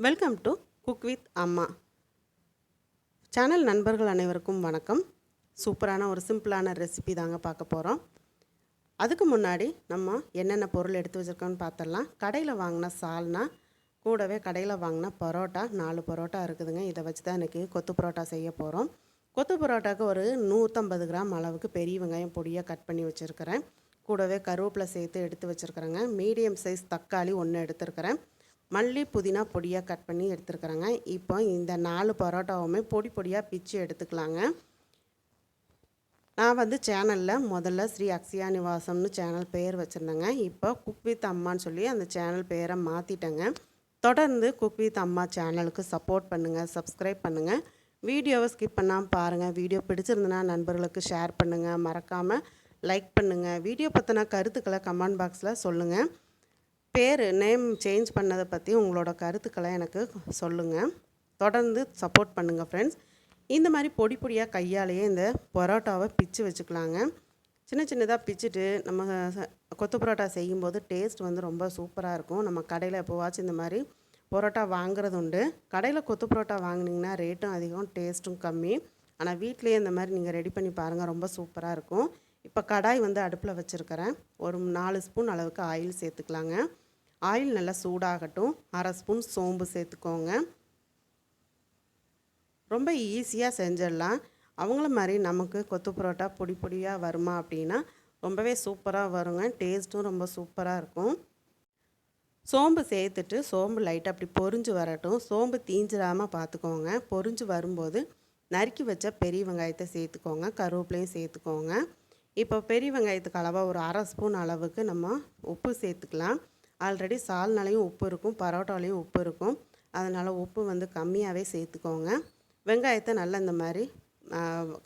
Welcome to cook with அம்மா channel நண்பர்கள் அனைவருக்கும் வணக்கம். சூப்பரான ஒரு சிம்பிளான ரெசிபி தாங்க பார்க்க போகிறோம். அதுக்கு முன்னாடி நம்ம என்னென்ன பொருள் எடுத்து வச்சுருக்கோன்னு பார்த்துடலாம். கடையில் வாங்கின சால்னா கூடவே கடையில் வாங்கின பரோட்டா 4 பரோட்டா இருக்குதுங்க. இதை வச்சு தான் இன்றைக்கி கொத்து பரோட்டா செய்ய போகிறோம். கொத்து பரோட்டாவுக்கு ஒரு 150 கிராம் அளவுக்கு பெரிய வெங்காயம் பொடியாக கட் பண்ணி வச்சுருக்கிறேன். கூடவே கருவேப்பிலை சேர்த்து எடுத்து வச்சுருக்கிறேங்க. மீடியம் சைஸ் தக்காளி 1 எடுத்துருக்கிறேன். மல்லி புதினா பொடியாக கட் பண்ணி எடுத்துருக்குறேங்க. இப்போ இந்த 4 பரோட்டாவுமே பொடி பொடியாக பிச்சு எடுத்துக்கலாங்க. நான் வந்து சேனலில் முதல்ல ஸ்ரீ அக்ஷயா நிவாசம்னு சேனல் பேர் வச்சுருந்தேங்க. இப்போ குக் வித் அம்மான்னு சொல்லி அந்த சேனல் பேரை மாற்றிட்டேங்க. தொடர்ந்து குக் வித் அம்மா சேனலுக்கு சப்போர்ட் பண்ணுங்கள், சப்ஸ்கிரைப் பண்ணுங்கள். வீடியோவை ஸ்கிப் பண்ணாமல் பாருங்கள். வீடியோ பிடிச்சிருந்துன்னா நண்பர்களுக்கு ஷேர் பண்ணுங்கள், மறக்காமல் லைக் பண்ணுங்கள். வீடியோ பற்றின கருத்துக்களை கமெண்ட் பாக்ஸில் சொல்லுங்கள். நேம் சேஞ்ச் பண்ணதை பற்றி உங்களோட கருத்துக்களை எனக்கு சொல்லுங்கள். தொடர்ந்து சப்போர்ட் பண்ணுங்கள் ஃப்ரெண்ட்ஸ். இந்த மாதிரி பொடி பொடியாக கையாலேயே இந்த பரோட்டாவை பிச்சு வச்சுக்கலாங்க. சின்ன சின்னதாக பிச்சுட்டு நம்ம கொத்து பரோட்டா செய்யும்போது டேஸ்ட் வந்து ரொம்ப சூப்பராக இருக்கும். நம்ம கடையில் எப்போவாச்சும் இந்த மாதிரி பரோட்டா வாங்குறது உண்டு. கடையில் கொத்து பரோட்டா வாங்கினீங்கன்னா ரேட்டும் அதிகம், டேஸ்ட்டும் கம்மி. ஆனால் வீட்லேயே இந்த மாதிரி நீங்கள் ரெடி பண்ணி பாருங்கள், ரொம்ப சூப்பராக இருக்கும். இப்போ கடாய் வந்து அடுப்பில் வச்சுருக்கிறேன். ஒரு 4 ஸ்பூன் அளவுக்கு ஆயில் சேர்த்துக்கலாங்க. ஆயில் நல்லா சூடாகட்டும். 1/2 ஸ்பூன் சோம்பு சேர்த்துக்கோங்க. ரொம்ப ஈஸியாக செஞ்சிடலாம். அவங்கள மாதிரி நமக்கு கொத்து பரோட்டா பொடி பொடியாக வருமா அப்படின்னா ரொம்பவே சூப்பராக வருங்க. டேஸ்ட்டும் ரொம்ப சூப்பராக இருக்கும். சோம்பு சேர்த்துட்டு சோம்பு லைட்டாக அப்படி பொரிஞ்சு வரட்டும். சோம்பு தீஞ்சிடாமல் பார்த்துக்கோங்க. பொரிஞ்சு வரும்போது நறுக்கி வச்ச பெரிய வெங்காயத்தை சேர்த்துக்கோங்க. கருவேப்பிலையும் சேர்த்துக்கோங்க. இப்போ பெரிய வெங்காயத்துக்கு அளவாக ஒரு 1/2 ஸ்பூன் அளவுக்கு நம்ம உப்பு சேர்த்துக்கலாம். ஆல்ரெடி சால்னாலையும் உப்பு இருக்கும், பரோட்டாலையும் உப்பு இருக்கும். அதனால் உப்பு வந்து கம்மியாகவே சேர்த்துக்கோங்க. வெங்காயத்தை நல்லா இந்த மாதிரி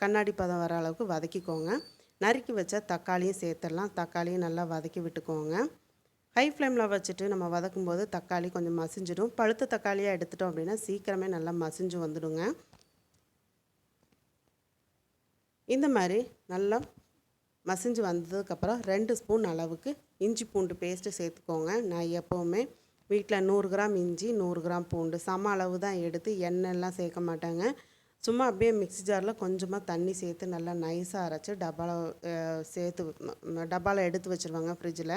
கண்ணாடி பதம் வர அளவுக்கு வதக்கிக்கோங்க. நறுக்கி வச்ச தக்காளியும் சேர்த்துடலாம். தக்காளியும் நல்லா வதக்கி விட்டுக்கோங்க. ஹை ஃப்ளேமில் வச்சுட்டு நம்ம வதக்கும்போது தக்காளி கொஞ்சம் மசிஞ்சிடும். பழுத்த தக்காளியாக எடுத்துட்டோம் அப்படின்னா சீக்கிரமே நல்லா மசிஞ்சு வந்துடுங்க. இந்த மாதிரி நல்லா மசிஞ்சு வந்ததுக்கப்புறம் 2 ஸ்பூன் அளவுக்கு இஞ்சி பூண்டு பேஸ்ட்டு சேர்த்துக்கோங்க. நான் எப்போவுமே வீட்டில் 100 கிராம் இஞ்சி 100 கிராம் பூண்டு சம அளவு தான் எடுத்து எண்ணெய்லாம் சேர்க்க மாட்டாங்க. சும்மா அப்படியே மிக்ஸி ஜாரில் கொஞ்சமாக தண்ணி சேர்த்து நல்லா நைஸாக அரைச்சி டப்பாவில் எடுத்து வச்சுருவாங்க ஃப்ரிட்ஜில்.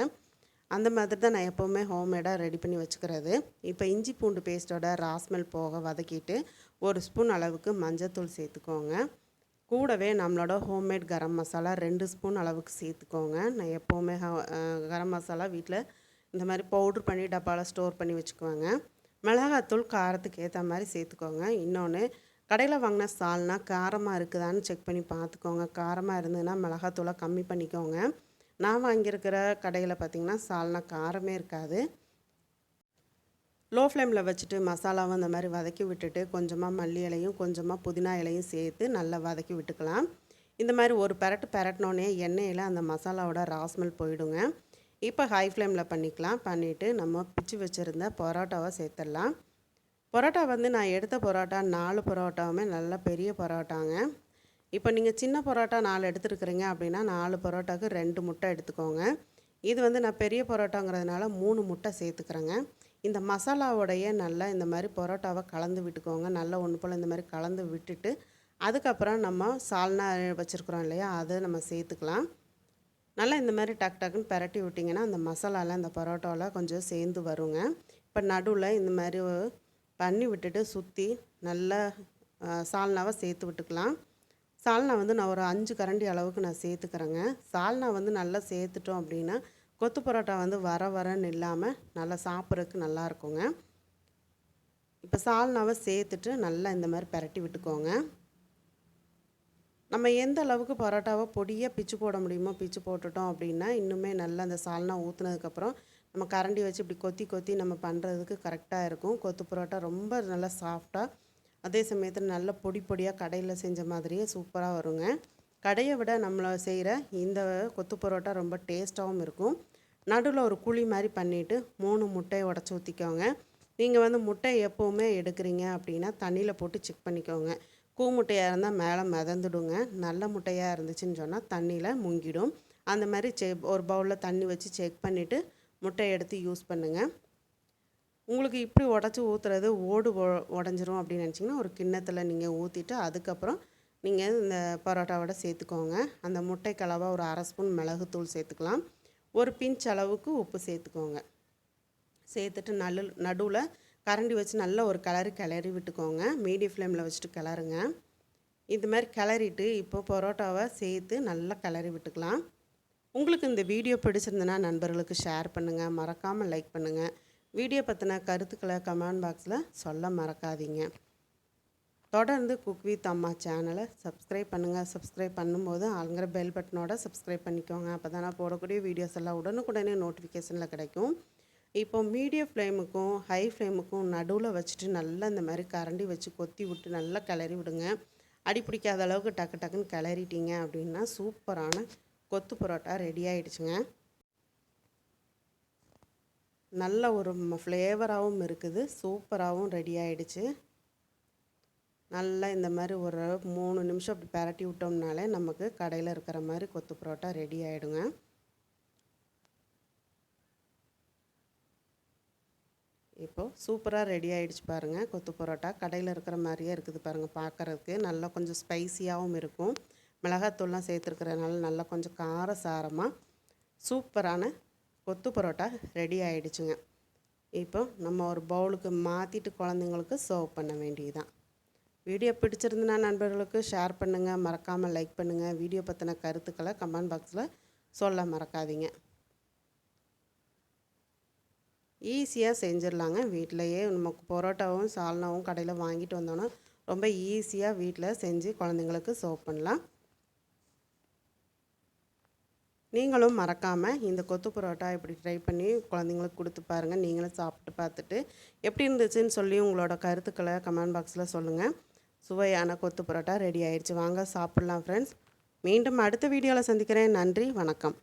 அந்த மாதிரி தான் நான் எப்போவுமே ஹோம்மேடாக ரெடி பண்ணி வச்சுக்கிறது. இப்போ இஞ்சி பூண்டு பேஸ்ட்டோட ராஸ்மெல் போக வதக்கிட்டு 1 ஸ்பூன் அளவுக்கு மஞ்சள்தூள் சேர்த்துக்கோங்க. கூடவே நம்மளோட ஹோம்மேட் கரம் மசாலா 2 ஸ்பூன் அளவுக்கு சேர்த்துக்கோங்க. நான் எப்போவுமே கரம் மசாலா வீட்டில் இந்த மாதிரி பவுட்ரு பண்ணி டப்பாவில் ஸ்டோர் பண்ணி வச்சுக்குவாங்க. மிளகாத்தூள் காரத்துக்கு ஏற்ற மாதிரி சேர்த்துக்கோங்க. இன்னொன்று, கடையில் வாங்கின சால்னா காரமாக இருக்குதான்னு செக் பண்ணி பார்த்துக்கோங்க. காரமாக இருந்ததுன்னா மிளகாத்தூளை கம்மி பண்ணிக்கோங்க. நான் வாங்கியிருக்கிற கடையில் பார்த்திங்கன்னா சால்னா காரமே இருக்காது. லோ ஃப்ளேமில் வச்சுட்டு மசாலாவும் அந்த மாதிரி வதக்கி விட்டுட்டு கொஞ்சமாக மல்லி இலையும் கொஞ்சமாக புதினா இலையும் சேர்த்து நல்லா வதக்கி விட்டுக்கலாம். இந்த மாதிரி ஒரு பெரட்டினோடனே எண்ணெயில் அந்த மசாலாவோட ராஸ்மெல் போயிடுங்க. இப்போ ஹை ஃப்ளேமில் பண்ணிவிட்டு நம்ம பிச்சு வச்சுருந்த பரோட்டாவை சேர்த்துடலாம். பரோட்டா வந்து நான் எடுத்த பரோட்டா 4 பரோட்டாவுமே நல்ல பெரிய பரோட்டாங்க. இப்போ நீங்கள் சின்ன பரோட்டா 4 எடுத்துருக்குறீங்க அப்படின்னா 4 பரோட்டாவுக்கு 2 முட்டை எடுத்துக்கோங்க. இது வந்து நான் பெரிய பரோட்டாங்கிறதுனால 3 முட்டை சேர்த்துக்கிறேங்க. இந்த மசாலாவோடைய நல்லா இந்த மாதிரி பரோட்டாவை கலந்து விட்டுக்கோங்க. நல்லா ஒன்று போல் இந்த மாதிரி கலந்து விட்டுட்டு அதுக்கப்புறம் நம்ம சால்னா வச்சுருக்குறோம் இல்லையா, அதை நம்ம சேர்த்துக்கலாம். நல்லா இந்த மாதிரி டக்குன்னு பரட்டி விட்டிங்கன்னா அந்த மசாலாலாம் இந்த பரோட்டாவில் கொஞ்சம் சேர்ந்து வருங்க. இப்போ நடுவில் இந்த மாதிரி பண்ணி விட்டுட்டு சுற்றி நல்லா சால்னாவை சேர்த்து விட்டுக்கலாம். சால்னா வந்து நான் ஒரு 5 கரண்டி அளவுக்கு நான் சேர்த்துக்கிறேங்க. சால்னா வந்து நல்லா சேர்த்துட்டோம் அப்படின்னா கொத்து பரோட்டா வந்து வரன்னு இல்லாமல் நல்லா சாப்பிட்றதுக்கு நல்லா இருக்குங்க. இப்போ சால்னாவை சேர்த்துட்டு நல்லா இந்த மாதிரி பரட்டி விட்டுக்கோங்க. நம்ம எந்த அளவுக்கு பரோட்டாவை பொடியாக பிச்சு போட முடியுமோ பிச்சு போட்டுட்டோம் அப்படின்னா இன்னுமே நல்லா அந்த சால்னா ஊற்றுனதுக்கப்புறம் நம்ம கரண்டி வச்சு இப்படி கொத்தி நம்ம பண்ணுறதுக்கு கரெக்டாக இருக்கும். கொத்து பரோட்டா ரொம்ப நல்லா சாஃப்டாக, அதே சமயத்தில் நல்ல பொடியாக கடையில் செஞ்ச மாதிரியே சூப்பராக வருங்க. கடையை விட நம்மளை செய்கிற இந்த கொத்து பரோட்டா ரொம்ப டேஸ்ட்டாகவும் இருக்கும். நடுவில் ஒரு குழி மாதிரி பண்ணிவிட்டு 3 முட்டையை உடச்சி ஊற்றிக்கோங்க. நீங்கள் வந்து முட்டை எப்போவுமே எடுக்கிறீங்க அப்படின்னா தண்ணியில் போட்டு செக் பண்ணிக்கோங்க. முட்டையாக இருந்தால் மேலே மிதந்துடுங்க. நல்ல முட்டையாக இருந்துச்சுன்னு சொன்னால் தண்ணியில் முங்கிடும். அந்த மாதிரி ஒரு பவுலில் தண்ணி வச்சு செக் பண்ணிவிட்டு முட்டையை எடுத்து யூஸ் பண்ணுங்கள். உங்களுக்கு இப்படி உடச்சி ஊற்றுறது ஓடு உடஞ்சிரும் அப்படின்னு நினச்சிங்கன்னா ஒரு கிண்ணத்தில் நீங்கள் ஊற்றிட்டு அதுக்கப்புறம் நீங்கள் இந்த பரோட்டாவோட சேர்த்துக்கோங்க. அந்த முட்டை கலவை ஒரு 1/2 ஸ்பூன் மிளகுத்தூள் சேர்த்துக்கலாம். ஒரு பிஞ்ச் அளவுக்கு உப்பு சேர்த்துக்கோங்க. சேர்த்துட்டு நடுவில் கரண்டி வச்சு நல்ல ஒரு கிளறி விட்டுக்கோங்க. மீடியம் ஃப்ளேமில் வச்சுட்டு கிளறுங்க. இது மாதிரி கிளறிட்டு இப்போ பரோட்டாவை சேர்த்து நல்லா கிளறி விட்டுக்கலாம். உங்களுக்கு இந்த வீடியோ பிடிச்சிருந்தனா நண்பர்களுக்கு ஷேர் பண்ணுங்கள். மறக்காமல் லைக் பண்ணுங்கள். வீடியோ பற்றின கருத்துக்களை கமெண்ட் பாக்ஸில் சொல்ல மறக்காதீங்க. தொடர்ந்து குக் வித் அம்மா சேனலை சப்ஸ்கிரைப் பண்ணுங்கள். சப்ஸ்கிரைப் பண்ணும்போது ஆளுங்கிற பெல் பட்டனோட சப்ஸ்கிரைப் பண்ணிக்கோங்க. அப்போ தான் நான் போடக்கூடிய வீடியோஸ் எல்லாம் உடனுக்குடனே நோட்டிஃபிகேஷனில் கிடைக்கும். இப்போ மீடியம் ஃப்ளேமுக்கும் ஹை ஃப்ளேமுக்கும் நடுவில் வச்சுட்டு நல்லா இந்த மாதிரி கரண்டி வச்சு கொத்தி விட்டு நல்லா கிளறி விடுங்க. அடி பிடிக்காத அளவுக்கு டக்கு டக்குன்னு கிளறிட்டீங்க அப்படின்னா சூப்பரான கொத்து பரோட்டா ரெடி ஆகிடுச்சுங்க. நல்ல ஒரு ஃப்ளேவராகவும் இருக்குது, சூப்பராகவும் ரெடி ஆகிடுச்சு. நல்லா இந்த மாதிரி ஒரு 3 நிமிஷம் அப்படி பரட்டி விட்டோம்னாலே நமக்கு கடையில் இருக்கிற மாதிரி கொத்து பரோட்டா ரெடி ஆகிடுங்க. இப்போது சூப்பராக ரெடி ஆகிடுச்சு பாருங்கள். கொத்து பரோட்டா கடையில் இருக்கிற மாதிரியே இருக்குது பாருங்கள். பார்க்குறதுக்கு நல்லா கொஞ்சம் ஸ்பைஸியாகவும் இருக்கும். மிளகாத்தூள்லாம் சேர்த்துருக்கிறதுனால நல்லா கொஞ்சம் காரசாரமாக சூப்பரான கொத்து பரோட்டா ரெடி ஆகிடுச்சுங்க. இப்போ நம்ம ஒரு பவுலுக்கு மாற்றிட்டு குழந்தைங்களுக்கு சர்வ் பண்ண வேண்டியதுதான். வீடியோ பிடிச்சிருந்துன்னா நண்பர்களுக்கு ஷேர் பண்ணுங்கள். மறக்காமல் லைக் பண்ணுங்கள். வீடியோ பற்றின கருத்துக்களை கமெண்ட் பாக்ஸில் சொல்ல மறக்காதீங்க. ஈஸியாக செஞ்சிடலாங்க. வீட்டிலையே நமக்கு பரோட்டாவும் சால்னாவும் கடையில் வாங்கிட்டு வந்தோன்னா ரொம்ப ஈஸியாக வீட்டில் செஞ்சு குழந்தைங்களுக்கு சர்வ் பண்ணலாம். நீங்களும் மறக்காமல் இந்த கொத்து பரோட்டா இப்படி ட்ரை பண்ணி குழந்தைங்களுக்கு கொடுத்து பாருங்கள். நீங்களும் சாப்பிட்டு பார்த்துட்டு எப்படி இருந்துச்சுன்னு சொல்லி உங்களோட கருத்துக்களை கமெண்ட் பாக்ஸில் சொல்லுங்கள். சுவையான கொத்து பரோட்டா ரெடி ஆயிடுச்சு. வாங்க சாப்பிட்லாம் ஃப்ரெண்ட்ஸ். மீண்டும் அடுத்த வீடியோவில் சந்திக்கிறேன். நன்றி, வணக்கம்.